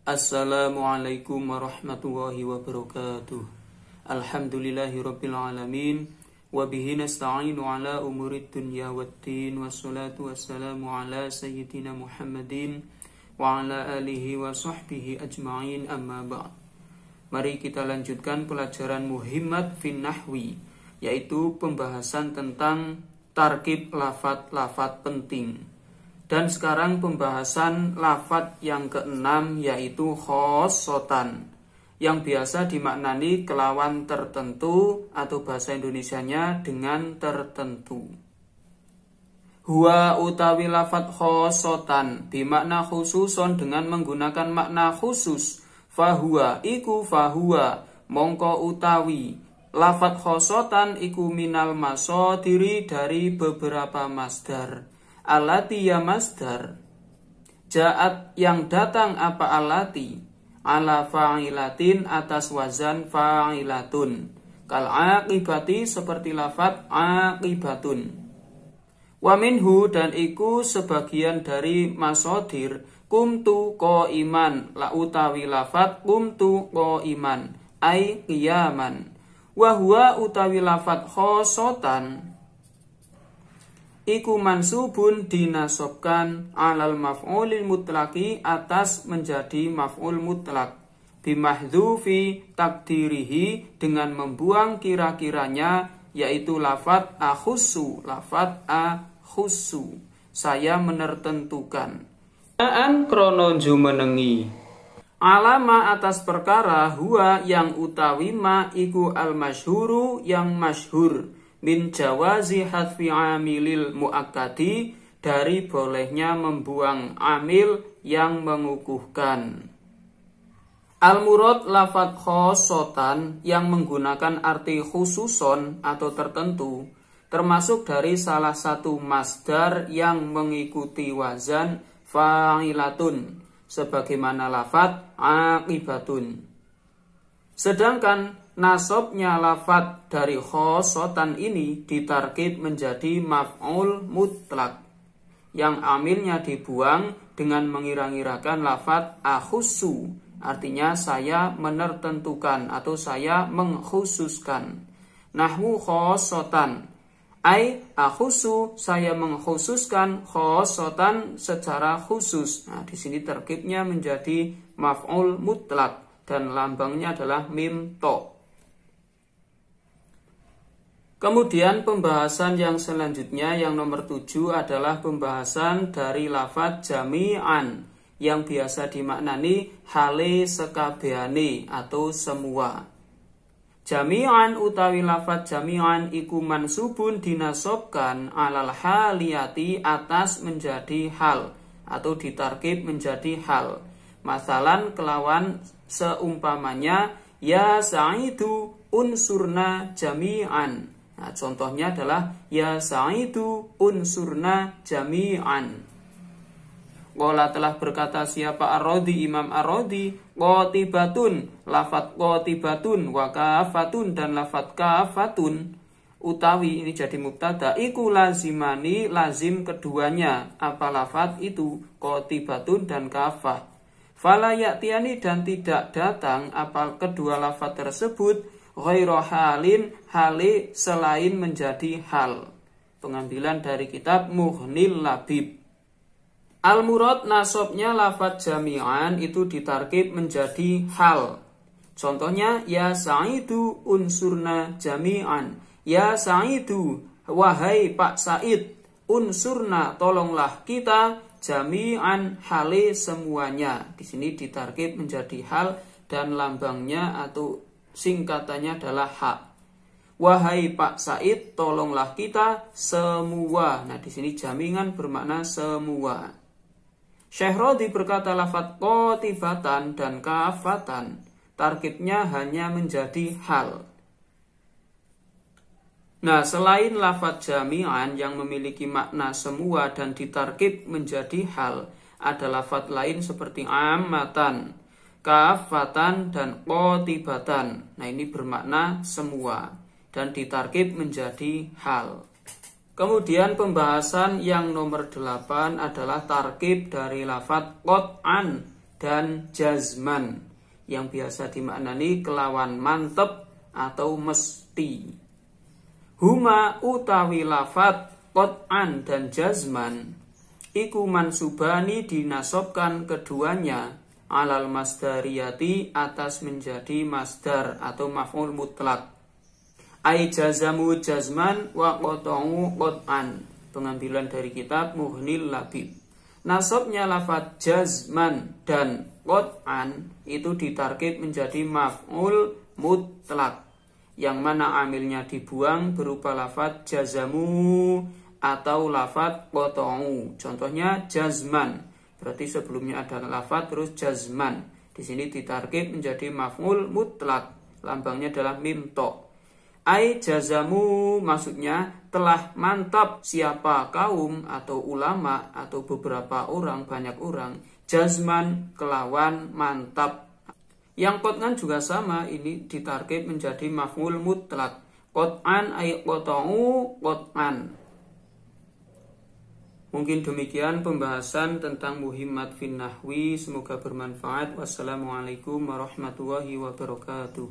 Assalamualaikum warahmatullahi wabarakatuh. Alhamdulillahirabbil alamin wa bihi nasta'inu ala umurid dunya waddin wassalatu wassalamu ala sayyidina Muhammadin wa ala alihi wa sahbihi ajma'in amma ba'd. Mari kita lanjutkan pelajaran muhimmat fin nahwi, yaitu pembahasan tentang tarkib lafadz-lafadz penting. Dan sekarang pembahasan lafadz yang keenam, yaitu khosotan, yang biasa dimaknani kelawan tertentu atau bahasa Indonesianya dengan tertentu. Huwa utawi lafadz khosotan bimakna khususon dengan menggunakan makna khusus. Fahuwa iku fahuwa mongko utawi lafadz khosotan iku minal masodiri dari beberapa masdar. Alati ya masdar, ja'at yang datang apa alati, ala fa'ilatin atas wazan fa'ilatun, kal aqibati seperti lafadz aqibatun. Wa minhu dan iku sebagian dari masodir, kumtu ko iman la utawi lafadz kumtu ko iman, ai qiyaman. Wa huwa utawi lafadz khosotan iku mansubun dinasobkan alal maf'ulil mutlaki atas menjadi maf'ul mutlak bimahdhufi takdirihi dengan membuang kira-kiranya, yaitu lafadz akhussu, lafadz akhussu, saya menertentukan. An krono jumenengi alama atas perkara huwa yang utawi ma iku al masyhuru yang masyhur min jawazi hadfi amilil muakkadi dari bolehnya membuang amil yang mengukuhkan. Al-murad lafadz khosotan yang menggunakan arti khususon atau tertentu, termasuk dari salah satu masdar yang mengikuti wazan fa'ilatun sebagaimana lafadz aqibatun. Sedangkan nasabnya lafadz dari khosotan ini ditarkib menjadi maf'ul mutlak yang amilnya dibuang dengan mengira-ngirakan lafadz akhussu, artinya saya menertentukan atau saya mengkhususkan. Nahwu khosotan ai akhussu, saya mengkhususkan, khosotan secara khusus. Nah, di sini tarkibnya menjadi maf'ul mutlak dan lambangnya adalah mim to. Kemudian pembahasan yang selanjutnya yang nomor 7 adalah pembahasan dari lafadz jami'an yang biasa dimaknani hale sekabehane atau semua. Jami'an utawi lafadz jami'an iku mansubun dinasobkan alal haliyati atas menjadi hal atau ditarkib menjadi hal. Masalan kelawan seumpamanya ya sa'idu unsurna jami'an. Nah, contohnya adalah ya sa'idu unsurna jami'an. Qala telah berkata siapa Ar-Radhi, Imam Ar-Radhi, qatibatun, lafadz qatibatun, wa kafatun dan lafadz kafatun utawi ini jadi mubtada, iku lazimani lazim keduanya. Apa lafadz itu? Qatibatun dan kafah. Fala ya'tiyani dan tidak datang apa kedua lafadz tersebut ghairu halin hali selain menjadi hal. Pengambilan dari kitab Mughnil Labib. Al-murad nasabnya lafadz jami'an itu ditarkib menjadi hal. Contohnya ya sa'idu unsurna jami'an. Ya sa'idu wahai Pak Said, unsurna tolonglah kita, jami'an hale semuanya. Di sini ditarkib menjadi hal dan lambangnya atau singkatannya adalah ha. Wahai Pak Said, tolonglah kita semua. Nah, di sini jami'an bermakna semua. Syekh Radhi berkata lafadz qatibatan dan kafatan tarkibnya hanya menjadi hal. Nah, selain lafadz jami'an yang memiliki makna semua dan ditarkib menjadi hal, ada lafadz lain seperti ammatan, kafatan dan qatibatan. Nah, ini bermakna semua dan ditarkib menjadi hal. Kemudian pembahasan yang nomor 8 adalah tarkib dari lafadz qat'an dan jazman yang biasa dimaknani kelawan mantep atau mesti. Huma utawi lafat qot'an dan jazman iku mansubani dinasobkan keduanya alal masdariyati atas menjadi masdar atau maf'ul mutlak. Ai jazamu jazman wa qot'u qot'an. Pengambilan dari kitab Muhnil Labib. Nasabnya lafaz jazman dan qot'an itu ditarkib menjadi maf'ul mutlak, yang mana amilnya dibuang berupa lafaz jazamu atau lafaz qot'u. Contohnya jazman, berarti sebelumnya ada lafaz terus jazman. Di sini ditarkib menjadi maf'ul mutlak, lambangnya adalah mim to. Ai jazamu maksudnya telah mantap siapa kaum atau ulama atau beberapa orang, banyak orang, jazman kelawan mantap. Yang qot'an juga sama, ini ditarkib menjadi maf'ul mutlak. Qot'an ai qot'u qot'an. Mungkin demikian pembahasan tentang muhimmat fin nahwi, semoga bermanfaat. Wassalamualaikum warahmatullahi wabarakatuh.